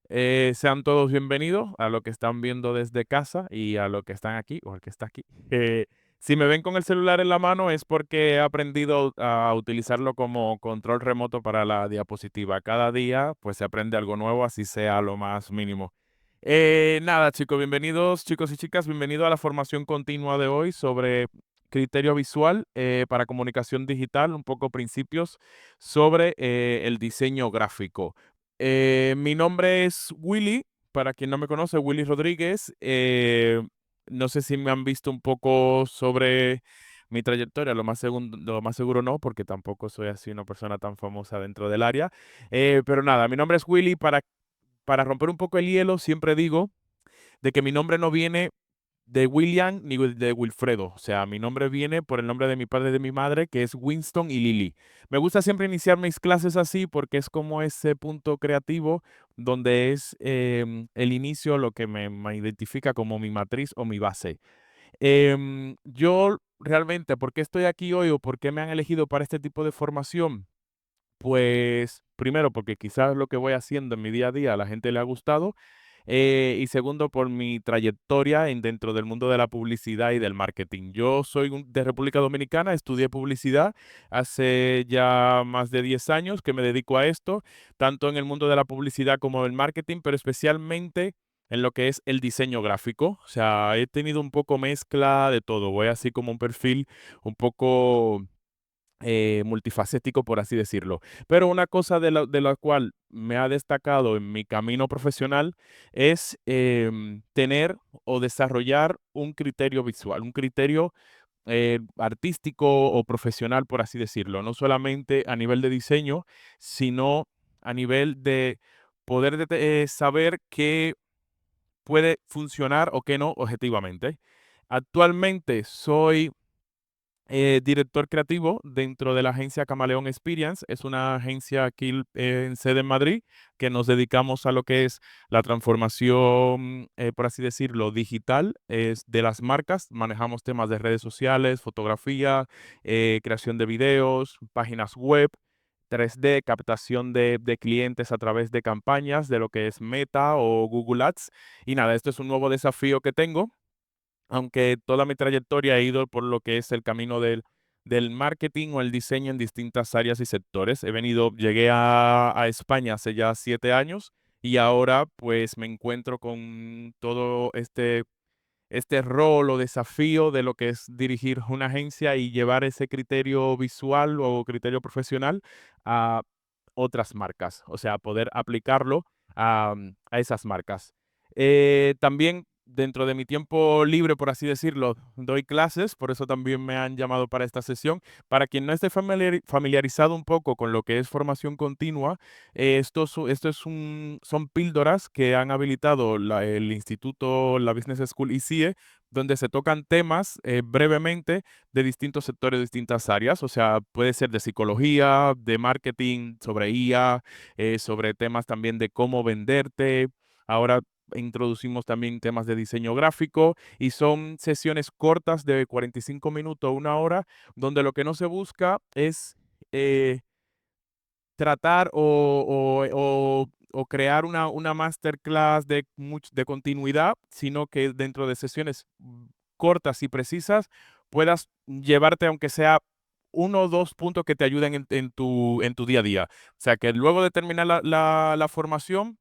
Sean todos bienvenidos a lo que están viendo desde casa y a lo que están aquí o al que está aquí. Si me ven con el celular en la mano es porque he aprendido a utilizarlo como control remoto para la diapositiva. Cada día pues se aprende algo nuevo, así sea lo más mínimo. Nada, chicos, bienvenidos, chicos y chicas, bienvenidos a la formación continua de hoy sobre criterio visual para comunicación digital, un poco principios sobre el diseño gráfico. Mi nombre es Willy, para quien no me conoce, Willy Rodríguez. No sé si me han visto un poco sobre mi trayectoria, lo más seguro no, porque tampoco soy así una persona tan famosa dentro del área. Pero nada, mi nombre es Willy. Para romper un poco el hielo, siempre digo de que mi nombre no viene de William ni de Wilfredo. O sea, mi nombre viene por el nombre de mi padre y de mi madre, que es Winston y Lily. Me gusta siempre iniciar mis clases así porque es como ese punto creativo donde es el inicio lo que me identifica como mi matriz o mi base. Yo realmente, ¿por qué estoy aquí hoy o por qué me han elegido para este tipo de formación? Pues primero, porque quizás lo que voy haciendo en mi día a día a la gente le ha gustado. Y segundo, por mi trayectoria dentro del mundo de la publicidad y del marketing. Yo soy de República Dominicana, estudié publicidad hace ya más de 10 años que me dedico a esto, tanto en el mundo de la publicidad como del marketing, pero especialmente en lo que es el diseño gráfico. O sea, he tenido un poco mezcla de todo. Voy así como un perfil un poco multifacético, por así decirlo. Pero una cosa de la cual me ha destacado en mi camino profesional es tener o desarrollar un criterio visual, un criterio artístico o profesional, por así decirlo. No solamente a nivel de diseño, sino a nivel de poder saber qué puede funcionar o qué no objetivamente. Actualmente soy director creativo dentro de la agencia Camaleón Experience. Es una agencia aquí en sede en Madrid que nos dedicamos a lo que es la transformación, por así decirlo, digital de las marcas. Manejamos temas de redes sociales, fotografía, creación de videos, páginas web. 3D, captación de clientes a través de campañas de lo que es Meta o Google Ads. Y nada, esto es un nuevo desafío que tengo, aunque toda mi trayectoria ha ido por lo que es el camino del marketing o el diseño en distintas áreas y sectores. Llegué a España hace ya 7 años y ahora pues me encuentro con todo este rol o desafío de lo que es dirigir una agencia y llevar ese criterio visual o criterio profesional a otras marcas, o sea, poder aplicarlo a esas marcas. También dentro de mi tiempo libre, por así decirlo, doy clases, por eso también me han llamado para esta sesión. Para quien no esté familiarizado un poco con lo que es formación continua, son píldoras que han habilitado el Instituto, la Business School ICIE, donde se tocan temas brevemente de distintos sectores, distintas áreas. O sea, puede ser de psicología, de marketing, sobre IA, sobre temas también de cómo venderte. Ahora introducimos también temas de diseño gráfico y son sesiones cortas de 45 minutos, 1 hora, donde lo que no se busca es eh, tratar o crear una masterclass de continuidad, sino que dentro de sesiones cortas y precisas puedas llevarte, aunque sea 1 o 2 puntos que te ayuden en tu día a día. O sea, que luego de terminar la formación,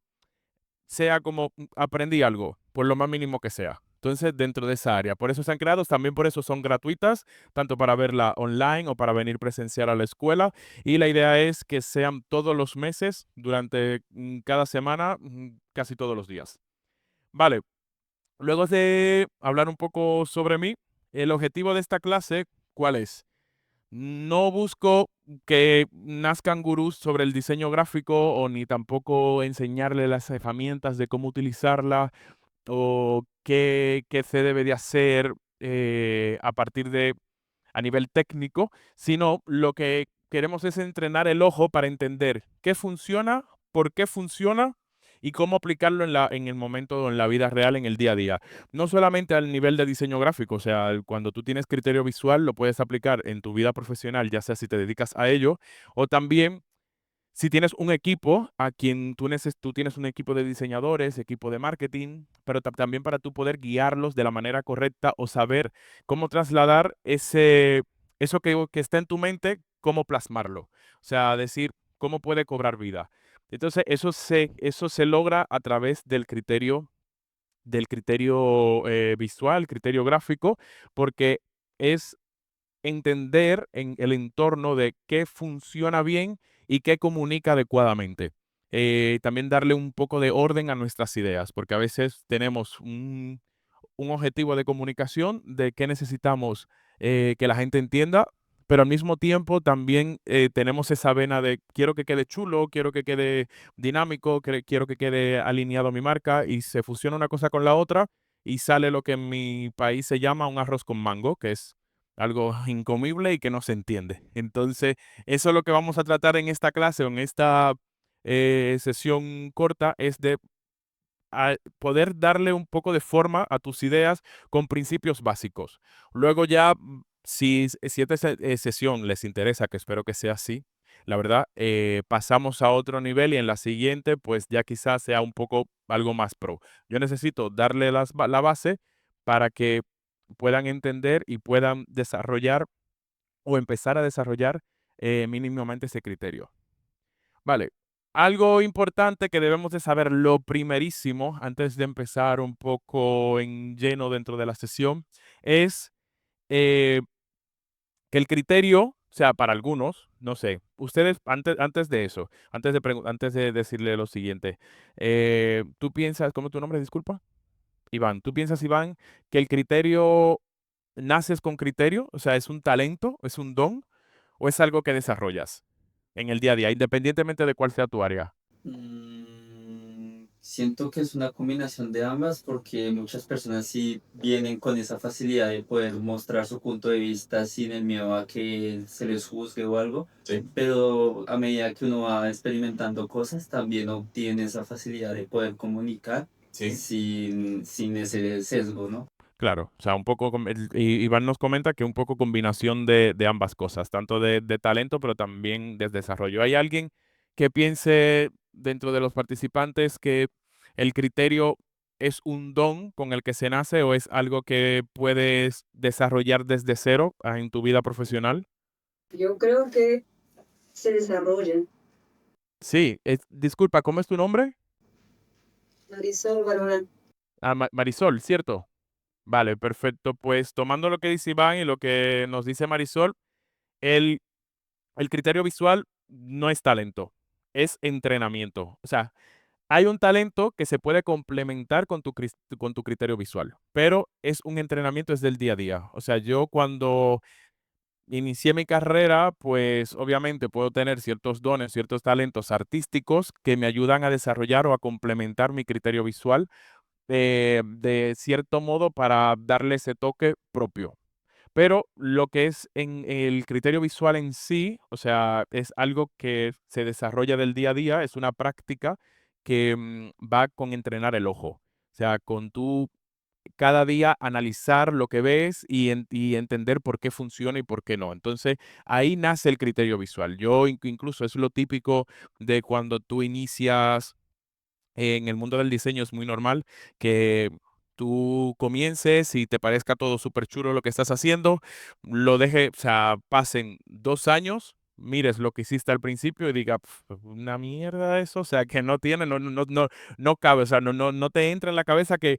sea como aprendí algo, por lo más mínimo que sea. Entonces, dentro de esa área. Por eso se han creado, también por eso son gratuitas, tanto para verla online o para venir presencial a la escuela. Y la idea es que sean todos los meses, durante cada semana, casi todos los días. Vale, luego de hablar un poco sobre mí, el objetivo de esta clase, ¿cuál es? No busco que nazcan gurús sobre el diseño gráfico o ni tampoco enseñarle las herramientas de cómo utilizarla o qué se debe de hacer a partir de a nivel técnico, sino lo que queremos es entrenar el ojo para entender qué funciona, por qué funciona y cómo aplicarlo en el momento, en la vida real, en el día a día. No solamente al nivel de diseño gráfico, o sea, cuando tú tienes criterio visual, lo puedes aplicar en tu vida profesional, ya sea si te dedicas a ello, o también Si tienes un equipo a quien tú tienes un equipo de diseñadores, equipo de marketing, pero también para tú poder guiarlos de la manera correcta o saber cómo trasladar eso que está en tu mente, cómo plasmarlo. O sea, decir cómo puede cobrar vida. Entonces, eso se logra a través del criterio visual, criterio gráfico, porque es entender en el entorno de qué funciona bien y qué comunica adecuadamente. También darle un poco de orden a nuestras ideas, porque a veces tenemos un objetivo de comunicación de qué necesitamos que la gente entienda, pero al mismo tiempo también tenemos esa vena de quiero que quede chulo, quiero que quede dinámico, quiero que quede alineado a mi marca y se fusiona una cosa con la otra y sale lo que en mi país se llama un arroz con mango, que es algo incomible y que no se entiende. Entonces, eso es lo que vamos a tratar en esta clase o en esta sesión corta, es de poder darle un poco de forma a tus ideas con principios básicos. Luego ya, si esta sesión les interesa, que espero que sea así, la verdad, pasamos a otro nivel y en la siguiente, pues ya quizás sea un poco algo más pro. Yo necesito darle la base para que puedan entender y puedan desarrollar o empezar a desarrollar mínimamente ese criterio. Vale. Algo importante que debemos de saber, lo primerísimo, antes de empezar un poco en lleno dentro de la sesión, es eh, que el criterio, o sea, para algunos, no sé, ustedes, antes de eso, antes de decirle lo siguiente, tú piensas, ¿cómo es tu nombre? Disculpa. Iván, ¿tú piensas, Iván, que el criterio, naces con criterio? O sea, ¿es un talento, es un don o es algo que desarrollas en el día a día, independientemente de cuál sea tu área? Siento que es una combinación de ambas porque muchas personas sí vienen con esa facilidad de poder mostrar su punto de vista sin el miedo a que se les juzgue o algo, sí, pero a medida que uno va experimentando cosas también obtiene esa facilidad de poder comunicar, sí, sin ese sesgo, ¿no? Claro, o sea, un poco, Iván nos comenta que un poco combinación de ambas cosas, tanto de talento, pero también de desarrollo. ¿Hay alguien que piense dentro de los participantes que el criterio es un don con el que se nace o es algo que puedes desarrollar desde cero en tu vida profesional? Yo creo que se desarrolla. Sí, disculpa, ¿cómo es tu nombre? Marisol Barona. Ah, Marisol, ¿cierto? Vale, perfecto. Pues tomando lo que dice Iván y lo que nos dice Marisol, el El criterio visual no es talento, es entrenamiento. O sea, hay un talento que se puede complementar con tu criterio visual, pero es un entrenamiento desde el día a día. O sea, yo cuando inicié mi carrera, pues obviamente puedo tener ciertos dones, ciertos talentos artísticos que me ayudan a desarrollar o a complementar mi criterio visual de cierto modo para darle ese toque propio. Pero lo que es en el criterio visual en sí, o sea, es algo que se desarrolla del día a día, es una práctica que va con entrenar el ojo. O sea, con tú cada día analizar lo que ves y entender por qué funciona y por qué no. Entonces, ahí nace el criterio visual. Yo incluso es lo típico de cuando tú inicias en el mundo del diseño es muy normal que tú comiences y te parezca todo súper chulo lo que estás haciendo, lo deje, o sea, pasen 2 años, mires lo que hiciste al principio y diga, "Pf, una mierda eso, o sea, que no tiene, no cabe, o sea, no te entra en la cabeza que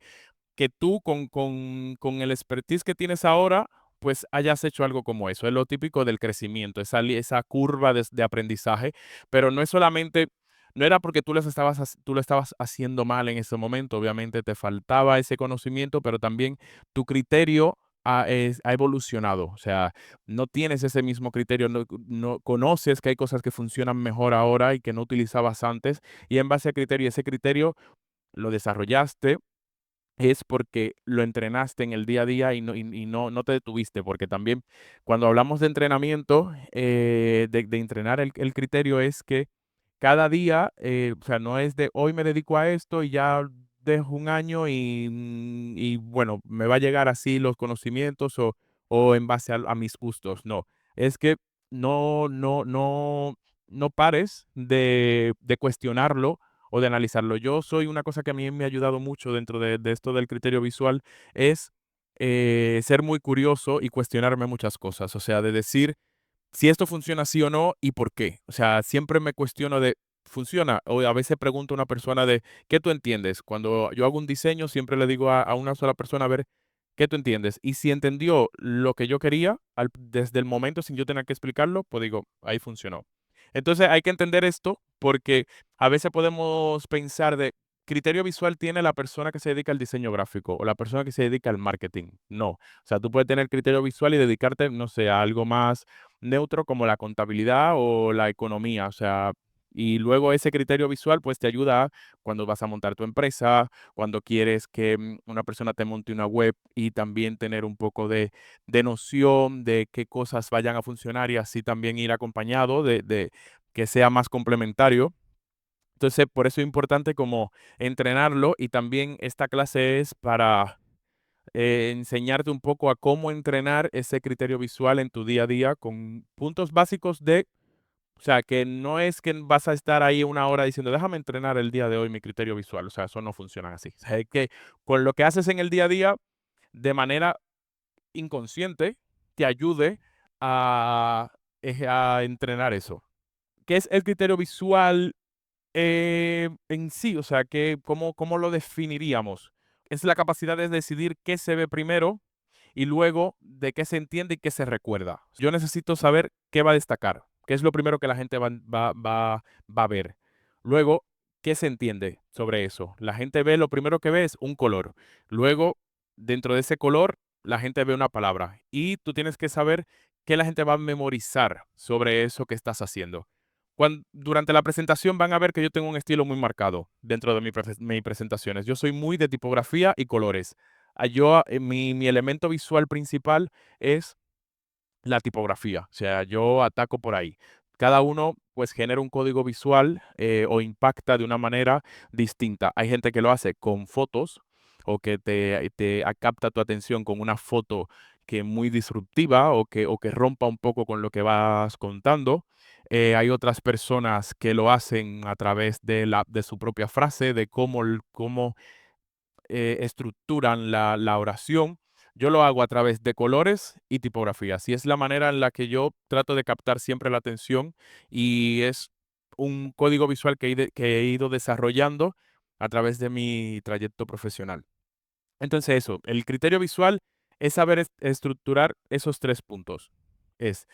tú con el expertise que tienes ahora, pues hayas hecho algo como eso. Es lo típico del crecimiento, esa curva de aprendizaje, pero no es solamente, no era porque tú lo estabas haciendo mal en ese momento, obviamente te faltaba ese conocimiento, pero también tu criterio ha evolucionado, o sea, no tienes ese mismo criterio, no conoces que hay cosas que funcionan mejor ahora y que no utilizabas antes, y en base a criterio, ese criterio lo desarrollaste es porque lo entrenaste en el día a día y no te detuviste, porque también cuando hablamos de entrenamiento, de entrenar el criterio es que cada día, o sea, no es de hoy me dedico a esto y ya dejo un año y bueno, me va a llegar así los conocimientos o en base a mis gustos, no, es que no. no pares de cuestionarlo o de analizarlo. Yo soy una cosa que a mí me ha ayudado mucho dentro de esto del criterio visual es ser muy curioso y cuestionarme muchas cosas. O sea, de decir si esto funciona sí o no y por qué. O sea, siempre me cuestiono de, ¿funciona? O a veces pregunto a una persona de, ¿qué tú entiendes? Cuando yo hago un diseño, siempre le digo a una sola persona, a ver, ¿qué tú entiendes? Y si entendió lo que yo quería desde el momento sin yo tener que explicarlo, pues digo, ahí funcionó. Entonces hay que entender esto porque a veces podemos pensar de, criterio visual tiene la persona que se dedica al diseño gráfico o la persona que se dedica al marketing. No. O sea, tú puedes tener criterio visual y dedicarte, no sé, a algo más neutro como la contabilidad o la economía. O sea, y luego ese criterio visual pues te ayuda cuando vas a montar tu empresa, cuando quieres que una persona te monte una web y también tener un poco de noción de qué cosas vayan a funcionar y así también ir acompañado de que sea más complementario. Entonces, por eso es importante como entrenarlo y también esta clase es para enseñarte un poco a cómo entrenar ese criterio visual en tu día a día con puntos básicos de, o sea, que no es que vas a estar ahí una hora diciendo, déjame entrenar el día de hoy mi criterio visual. O sea, eso no funciona así. O sea, es que con lo que haces en el día a día, de manera inconsciente, te ayude a, a entrenar eso. ¿Qué es el criterio visual en sí? O sea, cómo lo definiríamos? Es la capacidad de decidir qué se ve primero y luego de qué se entiende y qué se recuerda. Yo necesito saber qué va a destacar, qué es lo primero que la gente va a ver. Luego, ¿qué se entiende sobre eso? La gente ve, lo primero que ve es un color. Luego, dentro de ese color, la gente ve una palabra y tú tienes que saber qué la gente va a memorizar sobre eso que estás haciendo. Durante la presentación van a ver que yo tengo un estilo muy marcado dentro de mis presentaciones. Yo soy muy de tipografía y colores. Mi elemento visual principal es la tipografía. O sea, yo ataco por ahí. Cada uno pues genera un código visual o impacta de una manera distinta. Hay gente que lo hace con fotos o que te capta tu atención con una foto que es muy disruptiva o que rompa un poco con lo que vas contando. Hay otras personas que lo hacen a través de su propia frase, de cómo estructuran la oración. Yo lo hago a través de colores y tipografías. Y es la manera en la que yo trato de captar siempre la atención y es un código visual que he ido desarrollando a través de mi trayecto profesional. Entonces eso, el criterio visual es saber estructurar esos tres puntos. Es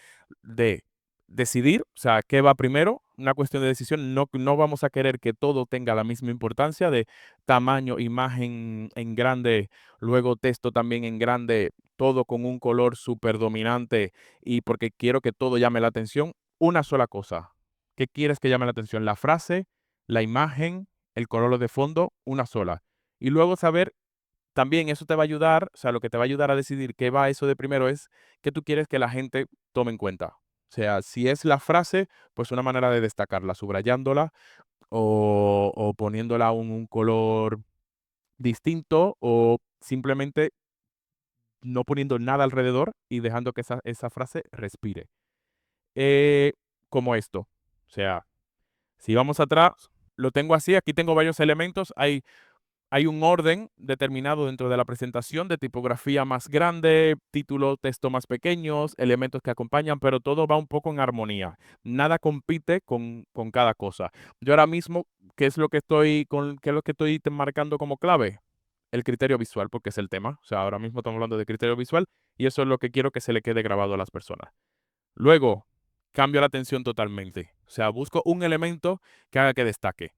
de decidir, o sea, qué va primero, una cuestión de decisión. No vamos a querer que todo tenga la misma importancia de tamaño, imagen en grande, luego texto también en grande, todo con un color súper dominante y porque quiero que todo llame la atención. Una sola cosa. ¿Qué quieres que llame la atención? La frase, la imagen, el color de fondo, una sola. Y luego saber también eso te va a ayudar, o sea, lo que te va a ayudar a decidir qué va eso de primero es que tú quieres que la gente tome en cuenta. O sea, si es la frase, pues una manera de destacarla, subrayándola o poniéndola un color distinto o simplemente no poniendo nada alrededor y dejando que esa frase respire. Eh, Como esto. O sea, si vamos atrás, lo tengo así, aquí tengo varios elementos, hay un orden determinado dentro de la presentación de tipografía más grande, título, texto más pequeños, elementos que acompañan, pero todo va un poco en armonía. Nada compite con cada cosa. Yo ahora mismo, qué es lo que estoy marcando como clave? El criterio visual, porque es el tema. O sea, ahora mismo estamos hablando de criterio visual y eso es lo que quiero que se le quede grabado a las personas. Luego, cambio la atención totalmente. O sea, busco un elemento que haga que destaque.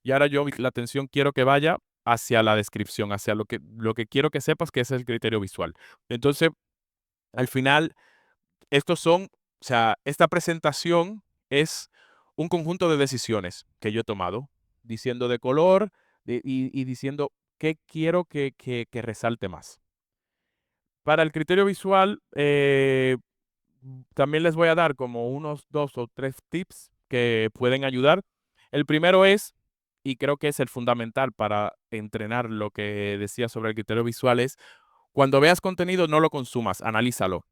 Y ahora yo la atención quiero que vaya hacia la descripción, hacia lo que quiero que sepas que ese es el criterio visual. Entonces, al final, o sea, esta presentación es un conjunto de decisiones que yo he tomado, diciendo de color y diciendo qué quiero que resalte más. Para el criterio visual, también les voy a dar como unos 2 o 3 tips que pueden ayudar. El primero es, y creo que es el fundamental para entrenar lo que decía sobre el criterio visual, es cuando veas contenido no lo consumas, analízalo.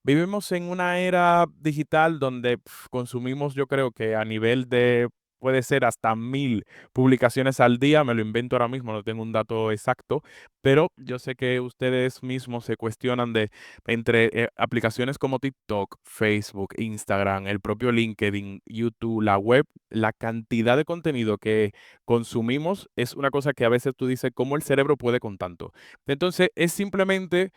vivimos en una era digital donde consumimos, yo creo que a nivel de, puede ser hasta 1000 publicaciones al día, me lo invento ahora mismo, no tengo un dato exacto, pero yo sé que ustedes mismos se cuestionan de entre aplicaciones como TikTok, Facebook, Instagram, el propio LinkedIn, YouTube, la web, la cantidad de contenido que consumimos es una cosa que a veces tú dices, ¿cómo el cerebro puede con tanto? Entonces, es simplemente,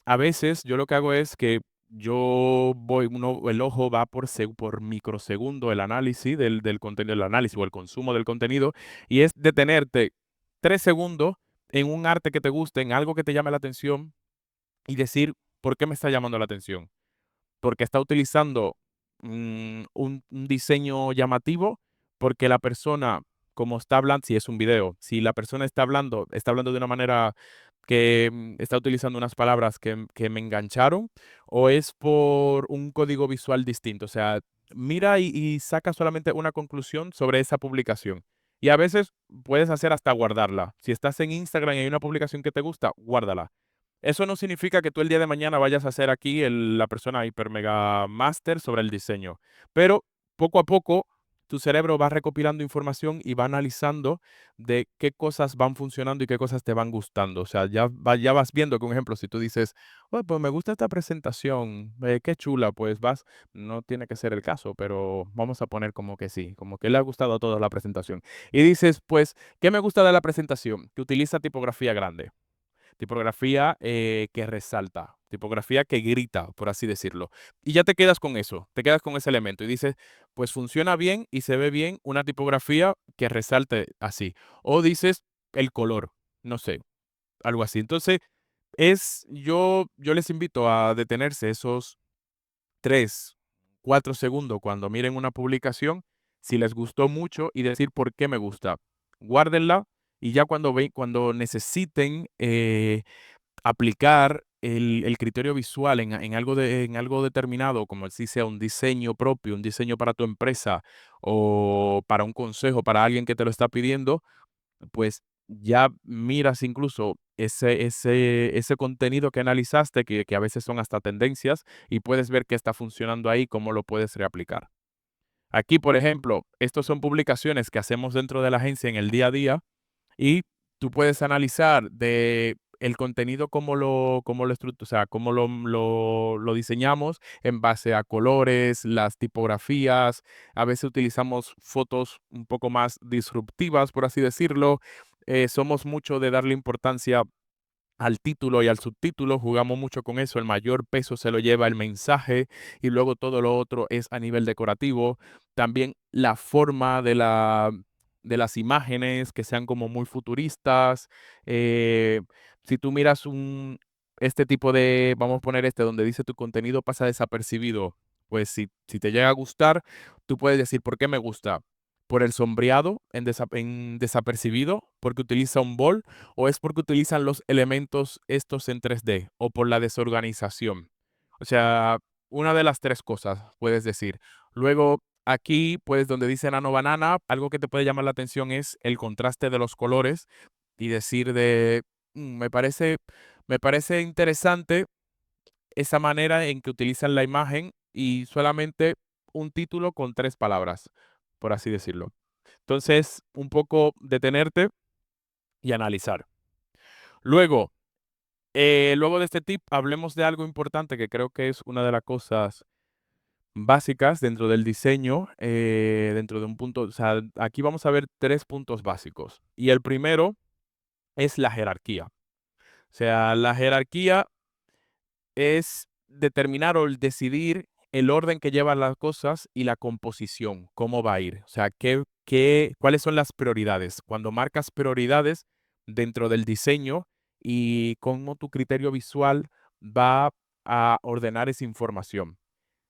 a veces yo lo que hago es que yo voy, el ojo va por microsegundo el análisis del contenido, el análisis o el consumo del contenido, y es detenerte 3 segundos en un arte que te guste, en algo que te llame la atención y decir, ¿por qué me está llamando la atención? Porque está utilizando un diseño llamativo, porque la persona, como está hablando, si es un video, si la persona está hablando de una manera que está utilizando unas palabras que me engancharon, o es por un código visual distinto. O sea, mira y saca solamente una conclusión sobre esa publicación. Y a veces puedes hacer hasta guardarla. Si estás en Instagram y hay una publicación que te gusta, guárdala. Eso no significa que tú el día de mañana vayas a ser aquí la persona hiper mega master sobre el diseño, pero poco a poco tu cerebro va recopilando información y va analizando de qué cosas van funcionando y qué cosas te van gustando. O sea, ya vas viendo que, un ejemplo, si tú dices, "Oh, pues me gusta esta presentación, qué chula, pues vas, no tiene que ser el caso, pero vamos a poner como que sí, como que le ha gustado a todos la presentación. Y dices, pues, ¿qué me gusta de la presentación? Que utiliza tipografía grande. Tipografía que resalta, tipografía que grita, por así decirlo. Y ya te quedas con eso, te quedas con ese elemento y dices, pues funciona bien y se ve bien una tipografía que resalte así. O dices el color, no sé, algo así. Entonces, yo les invito a detenerse esos 3, 4 segundos cuando miren una publicación, si les gustó mucho y decir por qué me gusta. Guárdenla y ya cuando necesiten aplicar el criterio visual en algo determinado, como si sea un diseño propio, un diseño para tu empresa o para un consejo para alguien que te lo está pidiendo, pues ya miras incluso ese contenido que analizaste, que a veces son hasta tendencias, y puedes ver qué está funcionando ahí, cómo lo puedes reaplicar. Aquí, por ejemplo, estos son publicaciones que hacemos dentro de la agencia en el día a día y tú puedes analizar de el contenido o sea, cómo lo diseñamos en base a colores, las tipografías. A veces utilizamos fotos un poco más disruptivas, por así decirlo. Somos mucho de darle importancia al título y al subtítulo, jugamos mucho con eso, el mayor peso se lo lleva el mensaje y luego todo lo otro es a nivel decorativo. También la forma de las imágenes que sean como muy futuristas. Si tú miras este tipo de, vamos a poner este, donde dice tu contenido pasa desapercibido, pues si te llega a gustar, tú puedes decir, ¿por qué me gusta? Por el sombreado en desapercibido, porque utiliza un bol, o es porque utilizan los elementos estos en 3D o por la desorganización. O sea, una de las tres cosas puedes decir. Luego, aquí, pues donde dice nano banana, algo que te puede llamar la atención es el contraste de los colores y decir de, me parece interesante esa manera en que utilizan la imagen y solamente un título con 3 palabras, por así decirlo. Entonces, un poco detenerte y analizar. Luego, luego de este tip, hablemos de algo importante que creo que es una de las cosas básicas dentro del diseño, dentro de un punto, o sea, aquí vamos a ver 3 puntos básicos. Y el primero es la jerarquía. O sea, la jerarquía es determinar o el decidir el orden que llevan las cosas y la composición, cómo va a ir. O sea, cuáles son las prioridades. Cuando marcas prioridades dentro del diseño y cómo tu criterio visual va a ordenar esa información.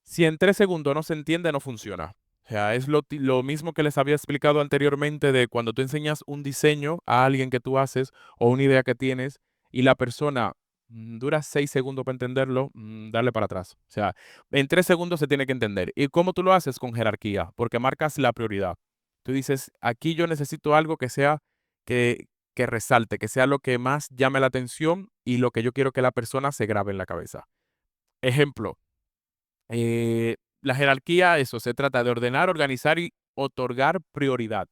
Si en 3 segundos no se entiende, no funciona. O sea, es lo mismo que les había explicado anteriormente de cuando tú enseñas un diseño a alguien que tú haces o una idea que tienes y la persona dura 6 segundos para entenderlo, darle para atrás. O sea, en 3 segundos se tiene que entender. ¿Y cómo tú lo haces? Con jerarquía, porque marcas la prioridad. Tú dices, aquí yo necesito algo que sea, que, que resalte, que sea lo que más llame la atención y lo que yo quiero que la persona se grabe en la cabeza. Ejemplo, la jerarquía, eso se trata de ordenar, organizar y otorgar prioridad.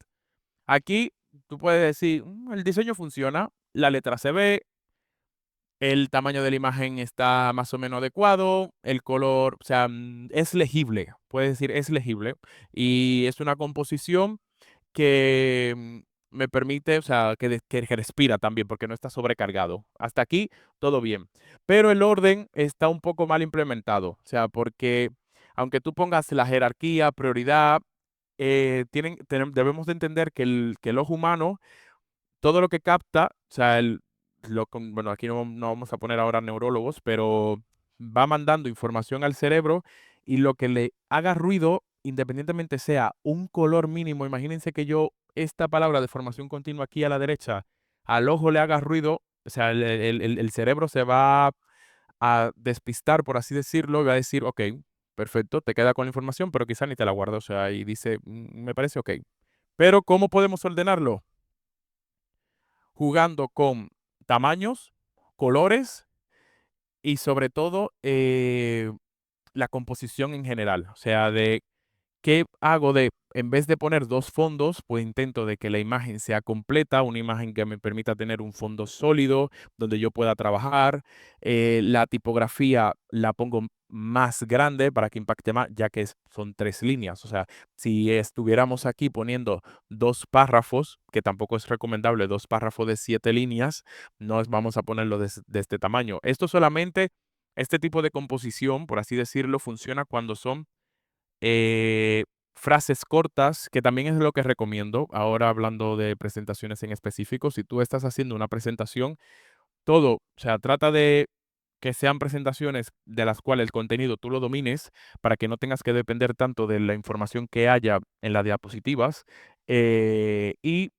Aquí tú puedes decir, el diseño funciona, la letra se ve, el tamaño de la imagen está más o menos adecuado, el color, o sea, es legible, puedes decir, es legible y es una composición que me permite, o sea, que respira también, porque no está sobrecargado. Hasta aquí, todo bien. Pero el orden está un poco mal implementado, o sea, porque aunque tú pongas la jerarquía, prioridad, debemos de entender que el ojo humano todo lo que capta, o sea, bueno, aquí no vamos a poner ahora neurólogos, pero va mandando información al cerebro y lo que le haga ruido, independientemente sea un color mínimo, imagínense que yo esta palabra de formación continua aquí a la derecha, al ojo le haga ruido, o sea, el cerebro se va a despistar, por así decirlo, y va a decir, ok, perfecto, te queda con la información, pero quizá ni te la guarda, o sea, y dice, me parece ok. Pero ¿cómo podemos ordenarlo? Jugando con tamaños, colores y sobre todo la composición en general. O sea, de ¿qué hago de, en vez de poner dos fondos, pues intento de que la imagen sea completa, una imagen que me permita tener un fondo sólido, donde yo pueda trabajar. La tipografía la pongo más grande para que impacte más, ya que son 3 líneas. O sea, si estuviéramos aquí poniendo 2 párrafos, que tampoco es recomendable, 2 párrafos de 7 líneas, no vamos a ponerlo de este tamaño. Esto solamente, este tipo de composición, por así decirlo, funciona cuando son eh, frases cortas, que también es lo que recomiendo. Ahora hablando de presentaciones en específico, si tú estás haciendo una presentación, todo, o sea, trata de que sean presentaciones de las cuales el contenido tú lo domines para que no tengas que depender tanto de la información que haya en las diapositivas y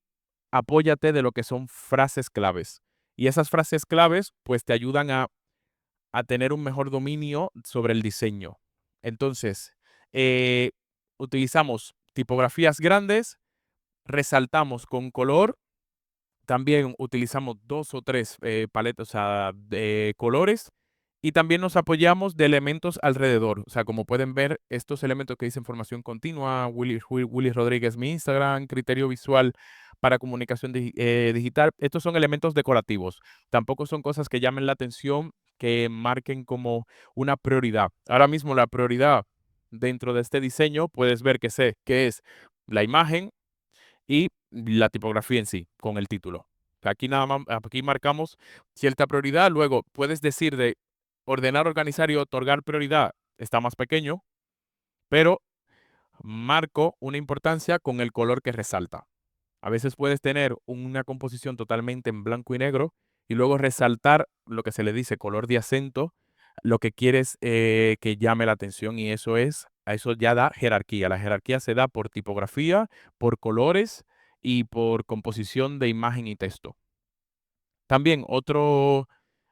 apóyate de lo que son frases claves. Y esas frases claves pues te ayudan a tener un mejor dominio sobre el diseño. Entonces, eh, utilizamos tipografías grandes, resaltamos con color, también utilizamos 2 o 3 paletas, o sea, de colores y también nos apoyamos de elementos alrededor. O sea, como pueden ver, estos elementos que dicen formación continua, Willy Rodríguez, mi Instagram, criterio visual para comunicación digital, estos son elementos decorativos. Tampoco son cosas que llamen la atención, que marquen como una prioridad. Ahora mismo la prioridad dentro de este diseño, puedes ver que es la imagen, y la tipografía en sí, con el título. Aquí nada más, aquí marcamos cierta prioridad. Luego puedes decir de ordenar, organizar y otorgar prioridad. Está más pequeño, pero marco una importancia con el color que resalta. A veces puedes tener una composición totalmente en blanco y negro y luego resaltar lo que se le dice color de acento, lo que quieres que llame la atención y a eso ya da jerarquía. La jerarquía se da por tipografía, por colores y por composición de imagen y texto. También otro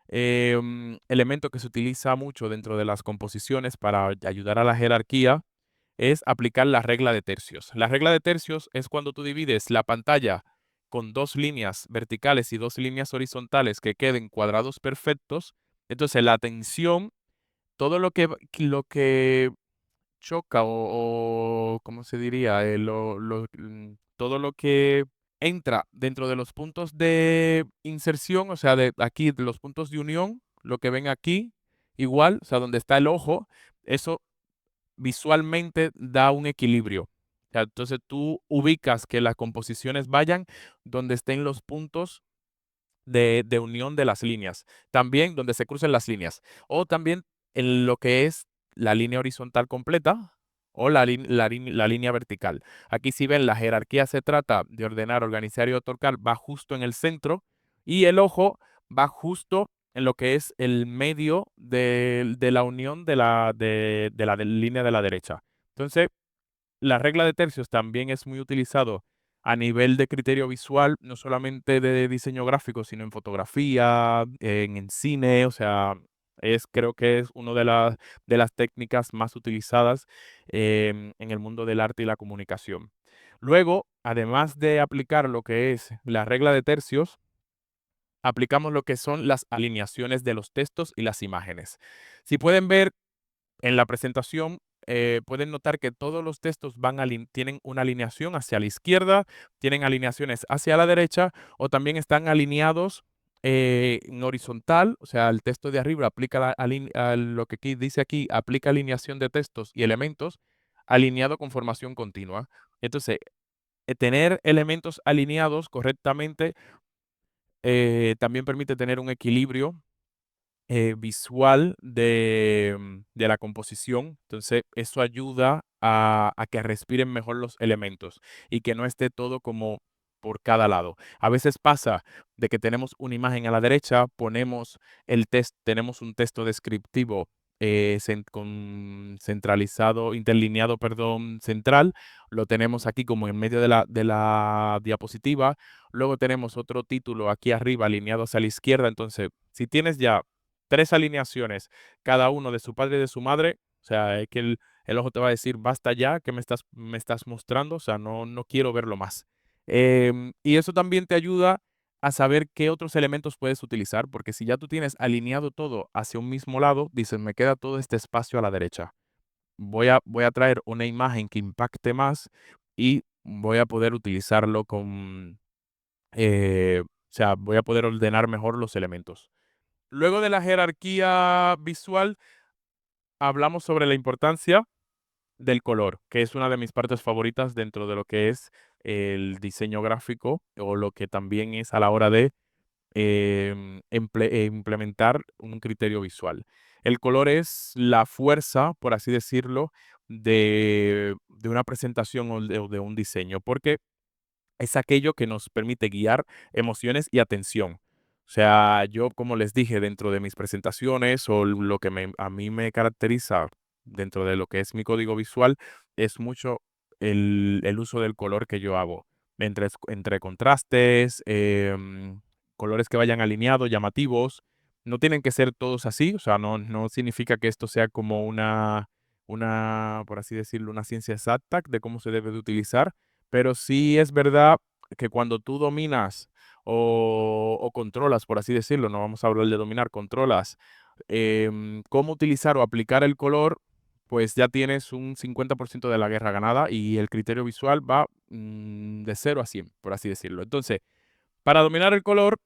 elemento que se utiliza mucho dentro de las composiciones para ayudar a la jerarquía es aplicar la regla de tercios. La regla de tercios es cuando tú divides la pantalla con 2 líneas verticales y 2 líneas horizontales que queden cuadrados perfectos. Entonces la tensión, todo lo que choca o ¿cómo se diría? Todo lo que entra dentro de los puntos de inserción, o sea, de aquí, de los puntos de unión, lo que ven aquí, igual, o sea, donde está el ojo, eso visualmente da un equilibrio. O sea, entonces tú ubicas que las composiciones vayan donde estén los puntos de unión de las líneas. También donde se crucen las líneas. O también en lo que es la línea horizontal completa o la línea vertical. Aquí si ven, la jerarquía se trata de ordenar, organizar y otorgar, va justo en el centro y el ojo va justo en lo que es el medio de la unión de la línea de la derecha. Entonces, la regla de tercios también es muy utilizado a nivel de criterio visual, no solamente de diseño gráfico, sino en fotografía, en cine, o sea, creo que es una de las técnicas más utilizadas en el mundo del arte y la comunicación. Luego, además de aplicar lo que es la regla de tercios, aplicamos lo que son las alineaciones de los textos y las imágenes. Si pueden ver en la presentación, pueden notar que todos los textos tienen una alineación hacia la izquierda, tienen alineaciones hacia la derecha o también están alineados en horizontal, o sea, el texto de arriba aplica lo que aquí dice aquí, aplica alineación de textos y elementos alineado con formación continua. Entonces, tener elementos alineados correctamente también permite tener un equilibrio visual de la composición. Entonces, eso ayuda a que respiren mejor los elementos y que no esté todo como por cada lado. A veces pasa de que tenemos una imagen a la derecha, tenemos un texto descriptivo centralizado, interlineado, perdón, central. Lo tenemos aquí como en medio de la diapositiva. Luego tenemos otro título aquí arriba alineado hacia la izquierda. Entonces, si tienes ya 3 alineaciones, cada uno de su padre y de su madre, o sea, es que el ojo te va a decir, basta ya, que me estás mostrando, o sea, no quiero verlo más. Y eso también te ayuda a saber qué otros elementos puedes utilizar, porque si ya tú tienes alineado todo hacia un mismo lado, dices, me queda todo este espacio a la derecha. Voy a traer una imagen que impacte más y voy a poder utilizarlo o sea, voy a poder ordenar mejor los elementos. Luego de la jerarquía visual, hablamos sobre la importancia del color, que es una de mis partes favoritas dentro de lo que es el diseño gráfico o lo que también es a la hora de implementar un criterio visual. El color es la fuerza, por así decirlo, de una presentación o de un diseño, porque es aquello que nos permite guiar emociones y atención. O sea, yo, como les dije, dentro de mis presentaciones o lo que a mí me caracteriza dentro de lo que es mi código visual, es mucho el uso del color que yo hago. Entre contrastes, colores que vayan alineados, llamativos. No tienen que ser todos así, o sea, no significa que esto sea como por así decirlo, una ciencia exacta de cómo se debe de utilizar, pero sí es verdad que cuando tú dominas o controlas, por así decirlo, no vamos a hablar de dominar, controlas cómo utilizar o aplicar el color, pues ya tienes un 50% de la guerra ganada y el criterio visual va de 0 a 100, por así decirlo. Entonces, para dominar el color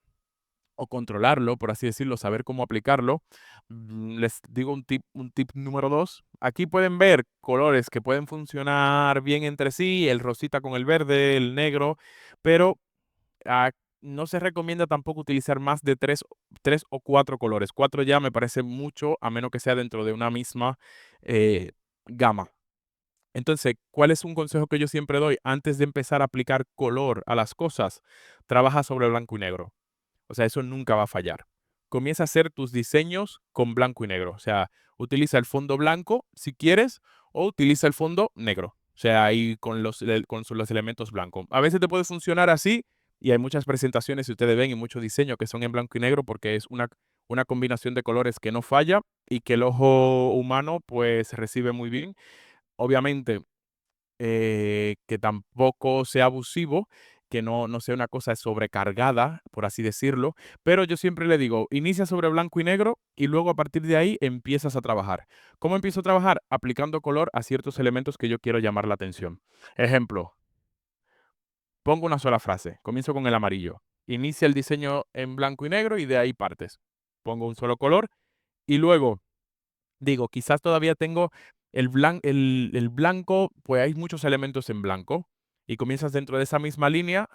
o controlarlo, por así decirlo, saber cómo aplicarlo, les digo un tip número 2. Aquí pueden ver colores que pueden funcionar bien entre sí, el rosita con el verde, el negro, pero ah, no se recomienda tampoco utilizar más de tres o cuatro colores. Cuatro ya me parece mucho, a menos que sea dentro de una misma eh, gama. Entonces, ¿cuál es un consejo que yo siempre doy? Antes de empezar a aplicar color a las cosas, trabaja sobre blanco y negro. O sea, eso nunca va a fallar. Comienza a hacer tus diseños con blanco y negro. O sea, utiliza el fondo blanco si quieres o utiliza el fondo negro. O sea, ahí con los elementos blancos. A veces te puede funcionar así y hay muchas presentaciones, si ustedes ven, y mucho diseño que son en blanco y negro porque es una combinación de colores que no falla y que el ojo humano pues recibe muy bien. Obviamente, que tampoco sea abusivo, que no sea una cosa sobrecargada, por así decirlo, pero yo siempre le digo, inicia sobre blanco y negro y luego a partir de ahí empiezas a trabajar. ¿Cómo empiezo a trabajar? Aplicando color a ciertos elementos que yo quiero llamar la atención. Ejemplo, pongo una sola frase, comienzo con el amarillo. Inicia el diseño en blanco y negro y de ahí partes. Pongo un solo color y luego digo, quizás todavía tengo el blanco, pues hay muchos elementos en blanco y comienzas dentro de esa misma línea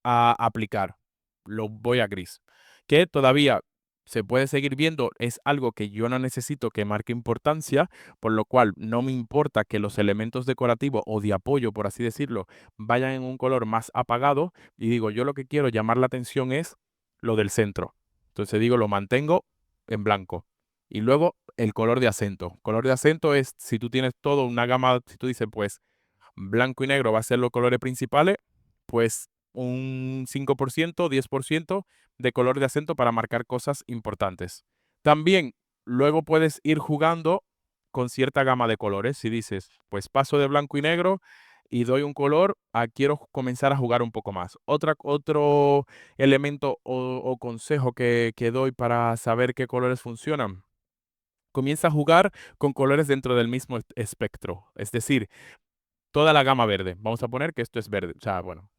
a aplicar. Lo voy a gris, que todavía se puede seguir viendo, es algo que yo no necesito que marque importancia, por lo cual no me importa que los elementos decorativos o de apoyo, por así decirlo, vayan en un color más apagado y digo, yo lo que quiero llamar la atención es lo del centro. Entonces digo, lo mantengo en blanco. Y luego el color de acento. Color de acento es si tú tienes todo una gama, si tú dices, pues blanco y negro va a ser los colores principales, pues un 5%, 10% de color de acento para marcar cosas importantes. También luego puedes ir jugando con cierta gama de colores. Si dices, pues paso de blanco y negro y doy un color, quiero comenzar a jugar un poco más. Otro elemento o consejo que doy para saber qué colores funcionan. Comienza a jugar con colores dentro del mismo espectro. Es decir, toda la gama verde. Vamos a poner que esto es verde. O sea, bueno,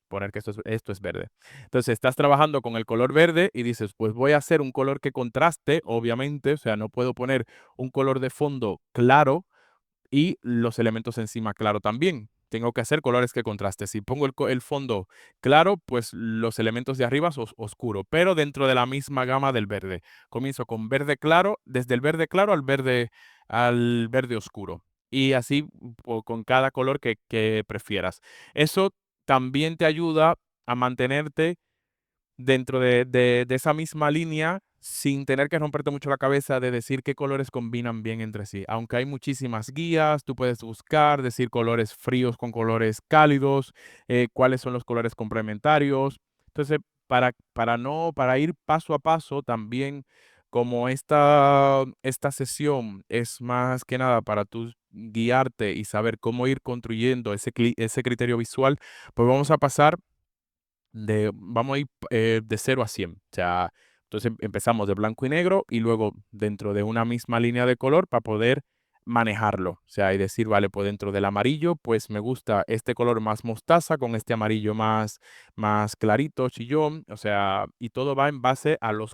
poner que esto es verde. Entonces, estás trabajando con el color verde y dices, pues voy a hacer un color que contraste, obviamente. O sea, no puedo poner un color de fondo claro y los elementos encima claro también. Tengo que hacer colores que contraste. Si pongo el fondo claro, pues los elementos de arriba son oscuro, pero dentro de la misma gama del verde. Comienzo con verde claro, desde el verde claro al verde oscuro. Y así con cada color que prefieras. Eso también te ayuda a mantenerte dentro de esa misma línea sin tener que romperte mucho la cabeza de decir qué colores combinan bien entre sí. Aunque hay muchísimas guías, tú puedes buscar, decir colores fríos con colores cálidos, cuáles son los colores complementarios. Entonces, para ir paso a paso también, como esta sesión es más que nada para tú guiarte y saber cómo ir construyendo ese criterio visual, pues vamos a pasar vamos a ir de 0 a 100. O sea, entonces empezamos de blanco y negro y luego dentro de una misma línea de color para poder manejarlo. O sea, y decir, vale, pues dentro del amarillo, pues me gusta este color más mostaza con este amarillo más clarito, chillón. O sea, y todo va en base a los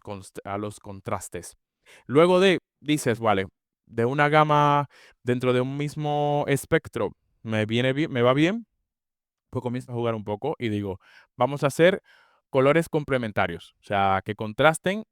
contrastes. Luego dices, vale, de una gama dentro de un mismo espectro, me viene bien, me va bien, pues comienzo a jugar un poco y digo, vamos a hacer colores complementarios, o sea, que contrasten,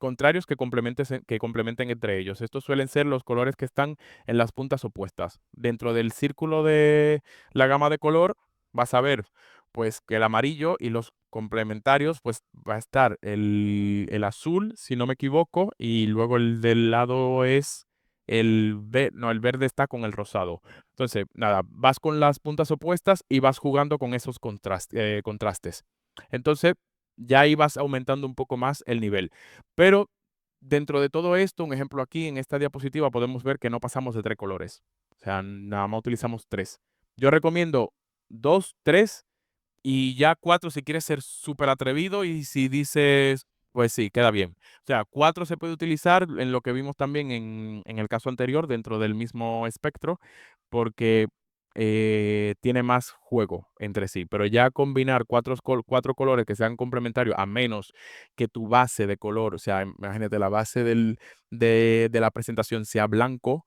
contrarios que complementen entre ellos. Estos suelen ser los colores que están en las puntas opuestas. Dentro del círculo de la gama de color vas a ver pues que el amarillo y los complementarios pues va a estar el azul, si no me equivoco, y luego el del lado es no, el verde está con el rosado. Entonces, nada, vas con las puntas opuestas y vas jugando con esos contrastes. Entonces, ya ahí vas aumentando un poco más el nivel. Pero dentro de todo esto, un ejemplo aquí en esta diapositiva, podemos ver que no pasamos de 3 colores. O sea, nada más utilizamos 3. Yo recomiendo 2, 3 y ya 4 si quieres ser súper atrevido y si dices, pues sí, queda bien. O sea, 4 se puede utilizar en lo que vimos también en el caso anterior, dentro del mismo espectro, porque tiene más juego entre sí. Pero ya combinar 4 colores que sean complementarios, a menos que tu base de color, o sea, imagínate la base de la presentación sea blanco,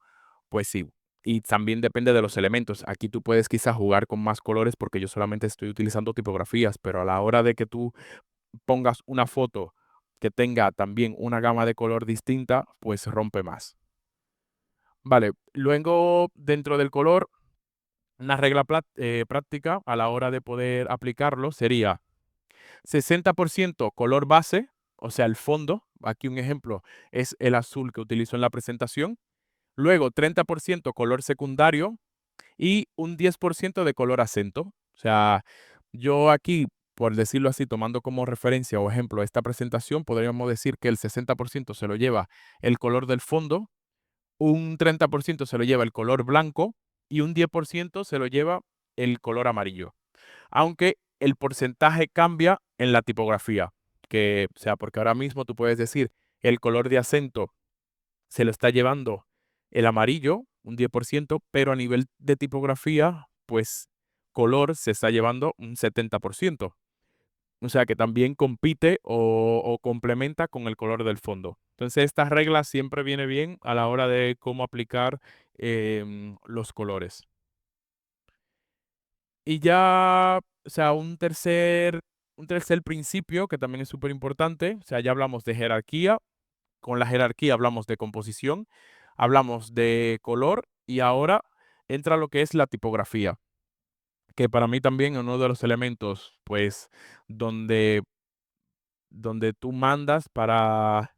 pues sí. Y también depende de los elementos. Aquí tú puedes quizás jugar con más colores porque yo solamente estoy utilizando tipografías, pero a la hora de que tú pongas una foto que tenga también una gama de color distinta, pues rompe más. Vale, luego dentro del color, una regla práctica a la hora de poder aplicarlo sería 60% color base, o sea, el fondo. Aquí un ejemplo es el azul que utilizo en la presentación. Luego 30% color secundario y un 10% de color acento. O sea, yo aquí, por decirlo así, tomando como referencia o ejemplo esta presentación, podríamos decir que el 60% se lo lleva el color del fondo, un 30% se lo lleva el color blanco y un 10% se lo lleva el color amarillo. Aunque el porcentaje cambia en la tipografía, o sea, porque ahora mismo tú puedes decir el color de acento se lo está llevando el amarillo, un 10%, pero a nivel de tipografía, pues color se está llevando un 70%. O sea que también compite o complementa con el color del fondo. Entonces, esta regla siempre viene bien a la hora de cómo aplicar los colores. Y ya, o sea, un tercer principio que también es súper importante, o sea, ya hablamos de jerarquía, con la jerarquía hablamos de composición, hablamos de color y ahora entra lo que es la tipografía, que para mí también es uno de los elementos, pues, donde, donde tú mandas para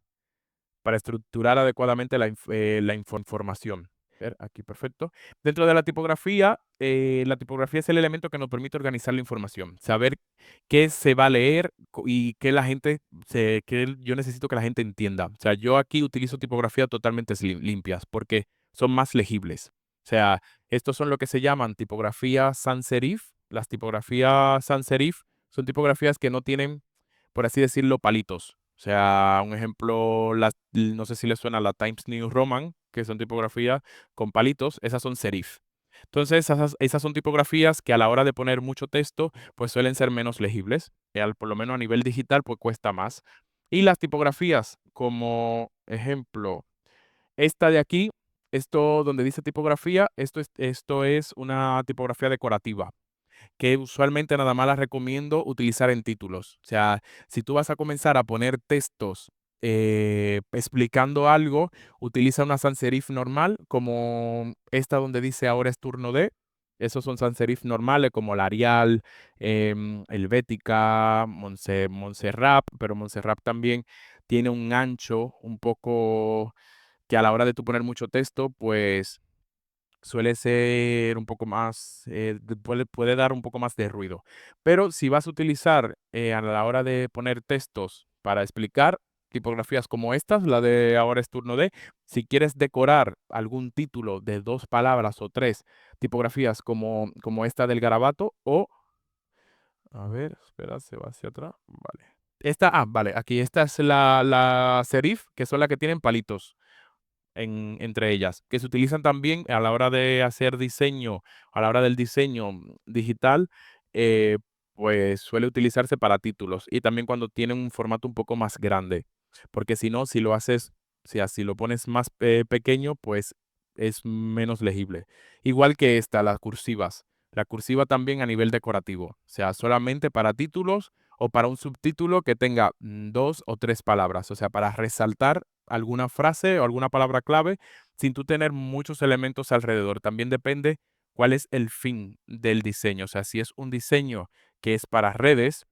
estructurar adecuadamente la información. Ver, aquí, perfecto. Dentro de la tipografía es el elemento que nos permite organizar la información, saber qué se va a leer y qué qué yo necesito que la gente entienda. O sea, yo aquí utilizo tipografía totalmente limpias porque son más legibles. O sea, estos son lo que se llaman tipografías sans serif. Las tipografías sans serif son tipografías que no tienen, por así decirlo, palitos. O sea, un ejemplo, no sé si les suena la Times New Roman, que son tipografías con palitos, esas son serif. Entonces, esas son tipografías que a la hora de poner mucho texto, pues suelen ser menos legibles. Por lo menos a nivel digital, pues cuesta más. Y las tipografías, como ejemplo, esta de aquí, esto donde dice tipografía, esto es una tipografía decorativa que usualmente nada más las recomiendo utilizar en títulos. O sea, si tú vas a comenzar a poner textos explicando algo, utiliza una sans serif normal, como esta donde dice ahora es turno de. Esos son sans serif normales como la Arial, Helvética, Montserrat, pero Montserrat también tiene un ancho un poco que a la hora de tú poner mucho texto, pues suele ser un poco más, puede dar un poco más de ruido. Pero si vas a utilizar a la hora de poner textos para explicar tipografías como estas, la de ahora es turno de, si quieres decorar algún título de 2 palabras o 3 tipografías como esta del garabato o, a ver, espera, se va hacia atrás, vale. Vale, aquí esta es la serif, que son las que tienen palitos entre ellas, que se utilizan también a la hora de hacer diseño, a la hora del diseño digital, eh, pues suele utilizarse para títulos y también cuando tienen un formato un poco más grande, porque si no, si lo haces, o sea, si lo pones más pequeño, pues es menos legible. Igual que esta, las cursivas. La cursiva también a nivel decorativo, o sea, solamente para títulos o para un subtítulo que tenga 2 o 3 palabras, o sea, para resaltar alguna frase o alguna palabra clave sin tú tener muchos elementos alrededor. También depende cuál es el fin del diseño. O sea, si es un diseño que es para redes,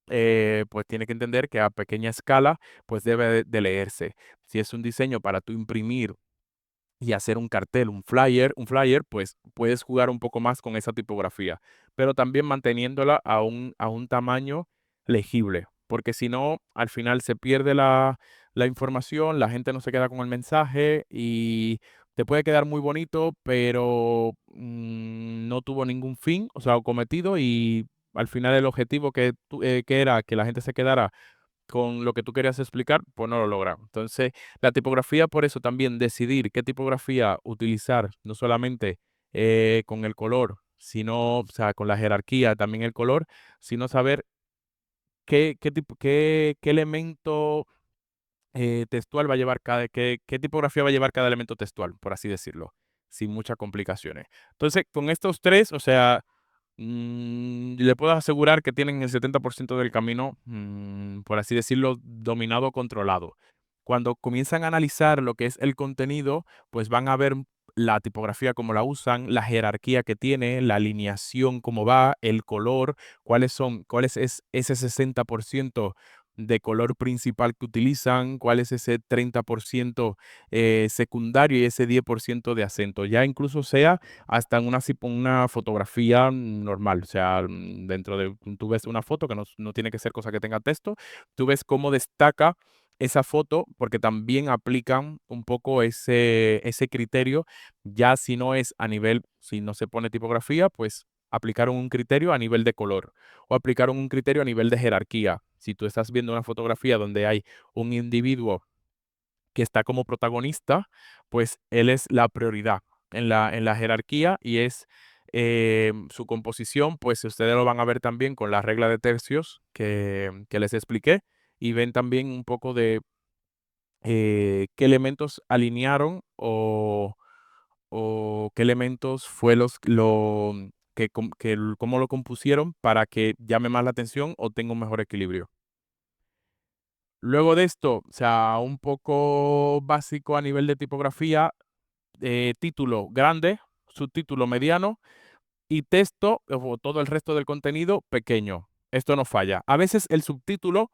pues tiene que entender que a pequeña escala, pues debe de leerse. Si es un diseño para tú imprimir y hacer un cartel, un flyer, pues puedes jugar un poco más con esa tipografía, pero también manteniéndola a un tamaño legible, porque si no, al final se pierde la información, la gente no se queda con el mensaje y te puede quedar muy bonito, pero no tuvo ningún fin, o sea, o cometido y al final el objetivo que era que la gente se quedara con lo que tú querías explicar, pues no lo logra. Entonces, la tipografía, por eso también decidir qué tipografía utilizar, no solamente con el color, sino, o sea, con la jerarquía, también el color, sino saber qué elemento textual va a llevar qué tipografía va a llevar cada elemento textual, por así decirlo, sin muchas complicaciones. Entonces, con estos tres, o sea, le puedo asegurar que tienen el 70% del camino, por así decirlo, dominado o controlado. Cuando comienzan a analizar lo que es el contenido, pues van a ver la tipografía, cómo la usan, la jerarquía que tiene, la alineación, cómo va, el color, cuál es ese 60% de color principal que utilizan, cuál es ese 30% secundario y ese 10% de acento. Ya incluso sea hasta en una fotografía normal. O sea, tú ves una foto que no tiene que ser cosa que tenga texto, tú ves cómo destaca esa foto, porque también aplican un poco ese criterio, ya si no es a nivel, si no se pone tipografía, pues aplicaron un criterio a nivel de color o aplicaron un criterio a nivel de jerarquía. Si tú estás viendo una fotografía donde hay un individuo que está como protagonista, pues él es la prioridad en la jerarquía y es su composición, pues ustedes lo van a ver también con la regla de tercios que les expliqué y ven también un poco de qué elementos alinearon o qué elementos fue cómo lo compusieron para que llame más la atención o tenga un mejor equilibrio. Luego de esto, o sea, un poco básico a nivel de tipografía, título grande, subtítulo mediano y texto o todo el resto del contenido pequeño. Esto no falla. A veces el subtítulo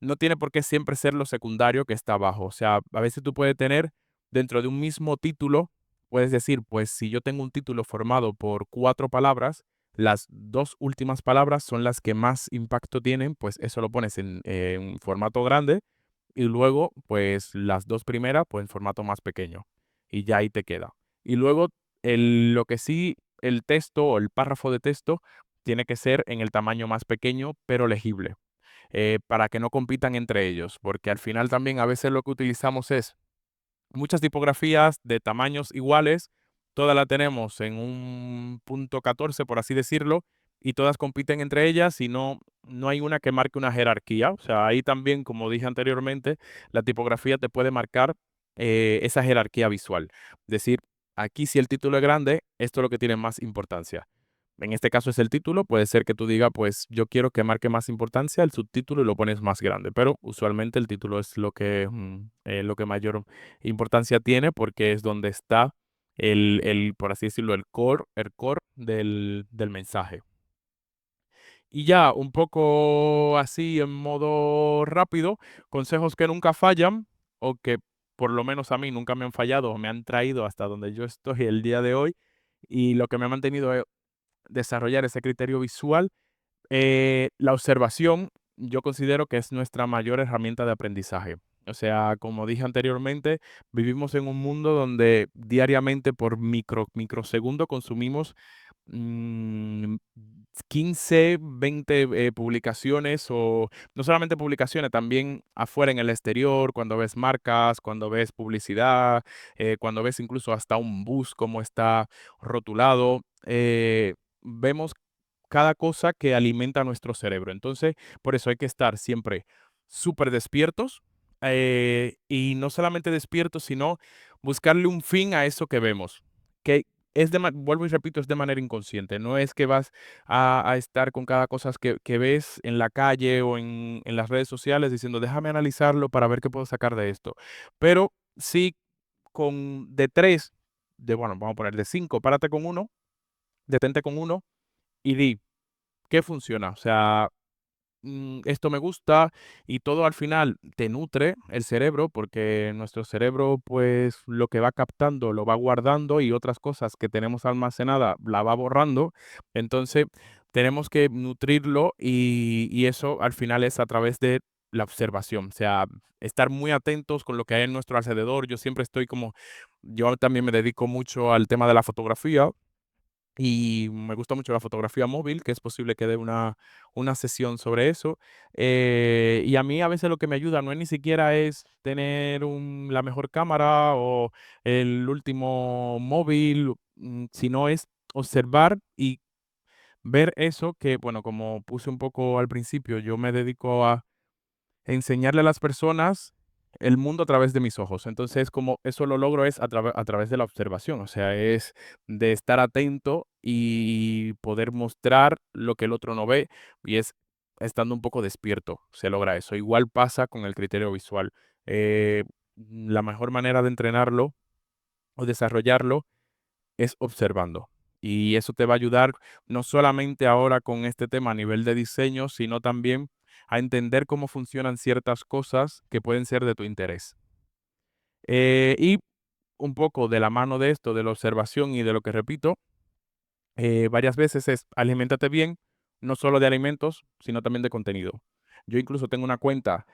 no tiene por qué siempre ser lo secundario que está abajo. O sea, a veces tú puedes tener dentro de un mismo título, puedes decir, pues si yo tengo un título formado por 4 palabras, las 2 últimas palabras son las que más impacto tienen, pues eso lo pones en formato grande y luego, pues las 2 primeras, pues en formato más pequeño y ya ahí te queda. Y luego Lo que sí, el texto o el párrafo de texto tiene que ser en el tamaño más pequeño, pero legible, para que no compitan entre ellos, porque al final también a veces lo que utilizamos es muchas tipografías de tamaños iguales, todas la tenemos en un punto 14, por así decirlo, y todas compiten entre ellas y no hay una que marque una jerarquía. O sea, ahí también, como dije anteriormente, la tipografía te puede marcar esa jerarquía visual. Decir, aquí si el título es grande, esto es lo que tiene más importancia. En este caso es el título, puede ser que tú digas, pues yo quiero que marque más importancia el subtítulo y lo pones más grande, pero usualmente el título es lo que mayor importancia tiene porque es donde está por así decirlo, el core del mensaje. Y ya, un poco así en modo rápido, consejos que nunca fallan o que por lo menos a mí nunca me han fallado o me han traído hasta donde yo estoy el día de hoy y lo que me ha mantenido es desarrollar ese criterio visual. La observación, yo considero que es nuestra mayor herramienta de aprendizaje. O sea, como dije anteriormente, vivimos en un mundo donde diariamente por microsegundo consumimos mm, 15, 20 publicaciones o no solamente publicaciones, también afuera en el exterior, cuando ves marcas, cuando ves publicidad, cuando ves incluso hasta un bus como está rotulado. Vemos cada cosa que alimenta nuestro cerebro. Entonces, por eso hay que estar siempre súper despiertos y no solamente despiertos, sino buscarle un fin a eso que vemos. Que vuelvo y repito, es de manera inconsciente. No es que vas a estar con cada cosa que ves en la calle o en las redes sociales diciendo, déjame analizarlo para ver qué puedo sacar de esto. Pero sí, de tres, bueno, vamos a poner de cinco, párate con uno, detente con uno y di, ¿qué funciona? O sea, esto me gusta y todo al final te nutre el cerebro porque nuestro cerebro pues lo que va captando lo va guardando y otras cosas que tenemos almacenada la va borrando. Entonces tenemos que nutrirlo y eso al final es a través de la observación, o sea, estar muy atentos con lo que hay en nuestro alrededor. Yo también me dedico mucho al tema de la fotografía. Y me gusta mucho la fotografía móvil, que es posible que dé una sesión sobre eso. Y a mí a veces lo que me ayuda no es ni siquiera es tener la mejor cámara o el último móvil, sino es observar y ver eso que, bueno, como puse un poco al principio, yo me dedico a enseñarle a las personas el mundo a través de mis ojos. Entonces, como eso lo logro es a través de la observación, o sea, es de estar atento y poder mostrar lo que el otro no ve y es estando un poco despierto, se logra eso. Igual pasa con el criterio visual. La mejor manera de entrenarlo o desarrollarlo es observando. Y eso te va a ayudar no solamente ahora con este tema a nivel de diseño, sino también a entender cómo funcionan ciertas cosas que pueden ser de tu interés. Y un poco de la mano de esto, de la observación y de lo que repito, varias veces es aliméntate bien, no solo de alimentos, sino también de contenido. Yo incluso tengo una cuenta,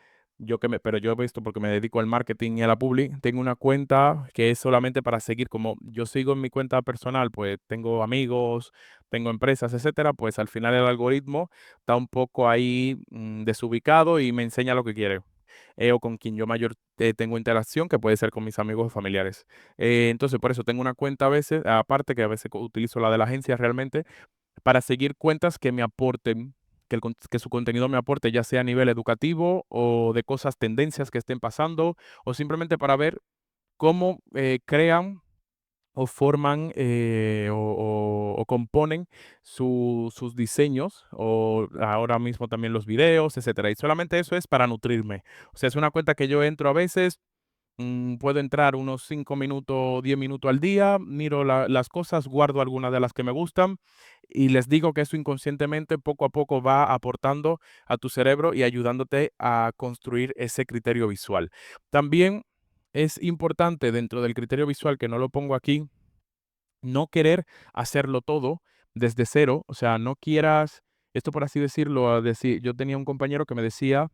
pero yo he visto porque me dedico al marketing y a la publi, tengo una cuenta que es solamente para seguir, como yo sigo en mi cuenta personal, pues tengo amigos, tengo empresas, etcétera, pues al final el algoritmo está un poco ahí desubicado y me enseña lo que quiere. O con quien yo mayor tengo interacción, que puede ser con mis amigos o familiares. Entonces, por eso tengo una cuenta a veces, aparte que a veces utilizo la de la agencia realmente, para seguir cuentas que me aporten, que su contenido me aporte, ya sea a nivel educativo o de cosas, tendencias que estén pasando, o simplemente para ver cómo crean o forman o componen sus diseños o ahora mismo también los videos, etcétera. Y solamente eso es para nutrirme. O sea, es una cuenta que yo entro a veces. Puedo entrar unos 5 minutos, 10 minutos al día, miro las cosas, guardo algunas de las que me gustan y les digo que eso inconscientemente poco a poco va aportando a tu cerebro y ayudándote a construir ese criterio visual. También es importante dentro del criterio visual, que no lo pongo aquí, no querer hacerlo todo desde cero, o sea, no quieras, esto por así decirlo, yo tenía un compañero que me decía,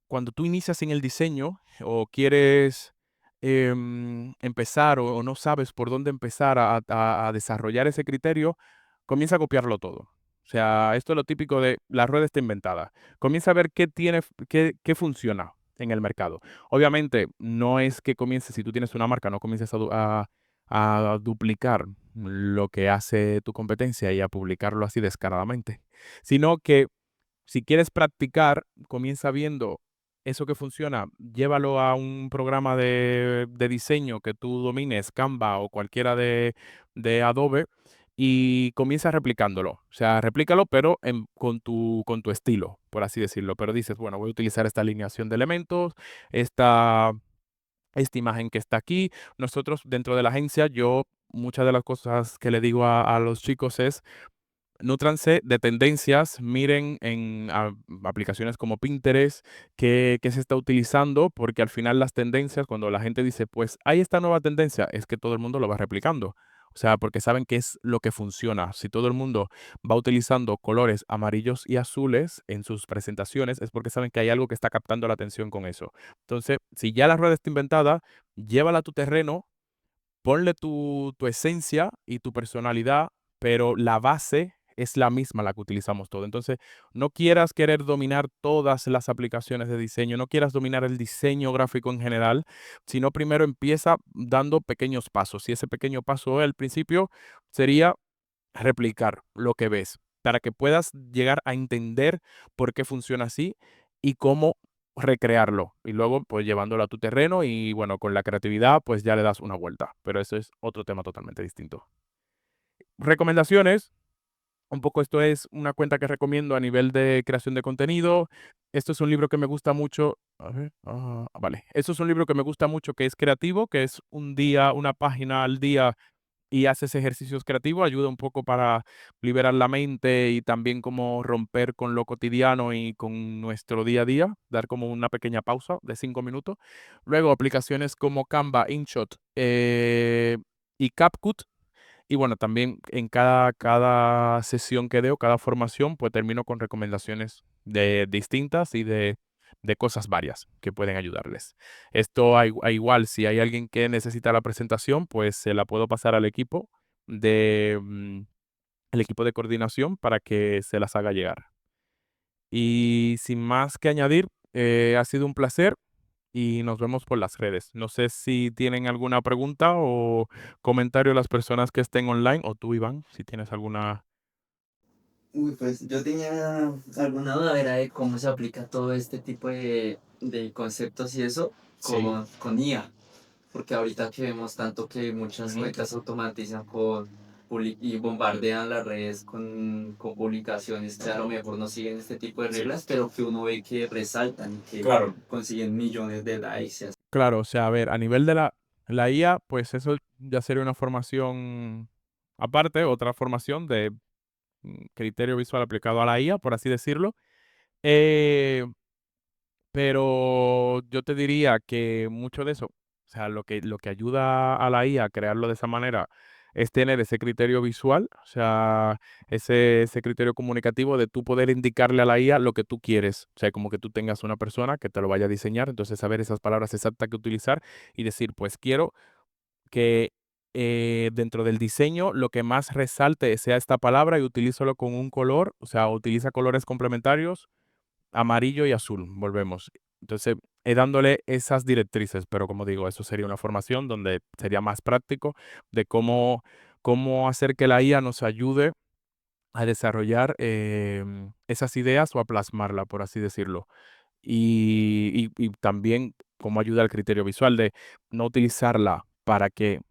cuando tú inicias en el diseño o quieres empezar o no sabes por dónde empezar a desarrollar ese criterio, comienza a copiarlo todo. O sea, esto es lo típico de la rueda está inventada. Comienza a ver qué tiene, qué funciona en el mercado. Obviamente, no es que comiences, si tú tienes una marca, no comiences a duplicar lo que hace tu competencia y a publicarlo así descaradamente, sino que si quieres practicar, comienza viendo eso que funciona, llévalo a un programa de diseño que tú domines, Canva o cualquiera de Adobe, y comienza replicándolo. O sea, replícalo, pero con tu estilo, por así decirlo. Pero dices, bueno, voy a utilizar esta alineación de elementos, esta, esta imagen que está aquí. Nosotros dentro de la agencia, yo muchas de las cosas que le digo a los chicos es nútranse de tendencias, miren en aplicaciones como Pinterest qué se está utilizando, porque al final las tendencias, cuando la gente dice, pues hay esta nueva tendencia, es que todo el mundo lo va replicando. O sea, porque saben qué es lo que funciona. Si todo el mundo va utilizando colores amarillos y azules en sus presentaciones, es porque saben que hay algo que está captando la atención con eso. Entonces, si ya la rueda está inventada, llévala a tu terreno, ponle tu esencia y tu personalidad, pero la base es la misma la que utilizamos todo. Entonces, no quieras querer dominar todas las aplicaciones de diseño, no quieras dominar el diseño gráfico en general, sino primero empieza dando pequeños pasos. Y ese pequeño paso al principio sería replicar lo que ves, para que puedas llegar a entender por qué funciona así y cómo recrearlo. Y luego, pues llevándolo a tu terreno y bueno, con la creatividad, pues ya le das una vuelta. Pero eso es otro tema totalmente distinto. Recomendaciones. Un poco esto es una cuenta que recomiendo a nivel de creación de contenido. Esto es un libro que me gusta mucho. A ver, vale. Esto es un libro que me gusta mucho, que es creativo, que es un día, una página al día y haces ejercicios creativos, ayuda un poco para liberar la mente y también como romper con lo cotidiano y con nuestro día a día, dar como una pequeña pausa de 5 minutos. Luego aplicaciones como Canva, InShot y CapCut. Y bueno, también en cada sesión que deo, cada formación, pues termino con recomendaciones de distintas y de cosas varias que pueden ayudarles. Esto a igual, si hay alguien que necesita la presentación, pues se la puedo pasar al equipo el equipo de coordinación para que se las haga llegar. Y sin más que añadir, ha sido un placer y nos vemos por las redes. No sé si tienen alguna pregunta o comentario las personas que estén online o tú, Iván, si tienes alguna. Uy, pues yo tenía alguna duda, era de cómo se aplica todo este tipo de conceptos y eso Sí. con IA. Porque ahorita que vemos tanto que muchas Ujú. cuentas automatizan y bombardean las redes con publicaciones que a lo mejor no siguen este tipo de reglas, pero que uno ve que resaltan, que Claro. consiguen millones de likes y así. Claro, o sea, a ver, a nivel de la IA, pues eso ya sería una formación aparte, otra formación de criterio visual aplicado a la IA, por así decirlo. Eh, Pero yo te diría que mucho de eso, o sea, lo que ayuda a la IA a crearlo de esa manera es tener ese criterio visual, o sea, ese criterio comunicativo de tú poder indicarle a la IA lo que tú quieres. O sea, como que tú tengas una persona que te lo vaya a diseñar, entonces saber esas palabras exactas que utilizar y decir, pues quiero que dentro del diseño lo que más resalte sea esta palabra y utilízalo con un color, o sea, utiliza colores complementarios amarillo y azul, volvemos. Entonces, dándole esas directrices, pero como digo, eso sería una formación donde sería más práctico de cómo hacer que la IA nos ayude a desarrollar esas ideas o a plasmarla, por así decirlo. Y también cómo ayuda al criterio visual de no utilizarla para que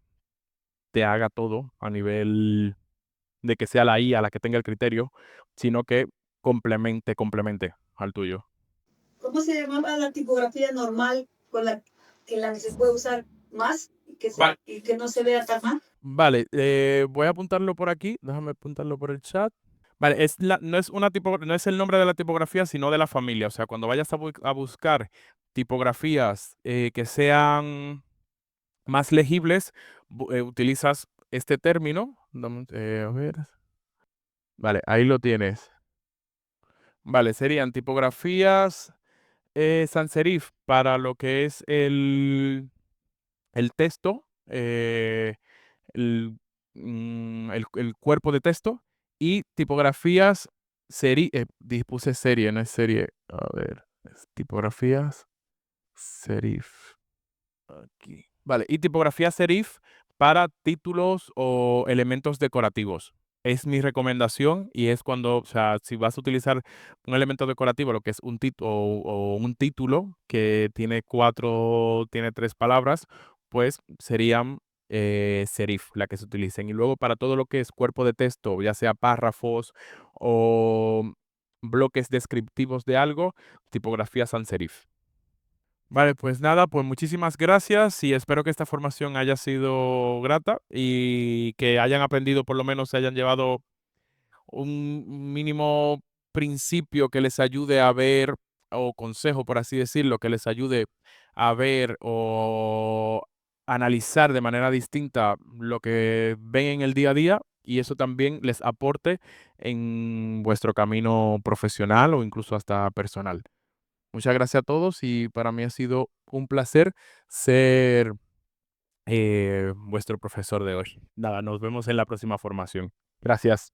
te haga todo a nivel de que sea la IA la que tenga el criterio, sino que complemente al tuyo. ¿Cómo se llamaba la tipografía normal con la en la que se puede usar más Vale. y que no se vea tan mal? Vale, voy a apuntarlo por aquí. Déjame apuntarlo por el chat. Vale, no es el nombre de la tipografía, sino de la familia. O sea, cuando vayas a buscar tipografías que sean más legibles, utilizas este término. A ver. Vale, ahí lo tienes. Vale, serían tipografías sans serif para lo que es el texto, el, el cuerpo de texto y tipografías puse serie, no es serie. A ver, tipografías serif. Aquí. Vale, y tipografía serif para títulos o elementos decorativos. Es mi recomendación y es cuando, o sea, si vas a utilizar un elemento decorativo, lo que es o un título que tiene 3 palabras, pues serían serif la que se utilicen. Y luego para todo lo que es cuerpo de texto, ya sea párrafos o bloques descriptivos de algo, tipografía sans serif. Vale, pues nada, pues muchísimas gracias y espero que esta formación haya sido grata y que hayan aprendido, por lo menos se hayan llevado un mínimo principio que les ayude a ver, o consejo, por así decirlo, que les ayude a ver o analizar de manera distinta lo que ven en el día a día y eso también les aporte en vuestro camino profesional o incluso hasta personal. Muchas gracias a todos y para mí ha sido un placer ser vuestro profesor de hoy. Nada, nos vemos en la próxima formación. Gracias.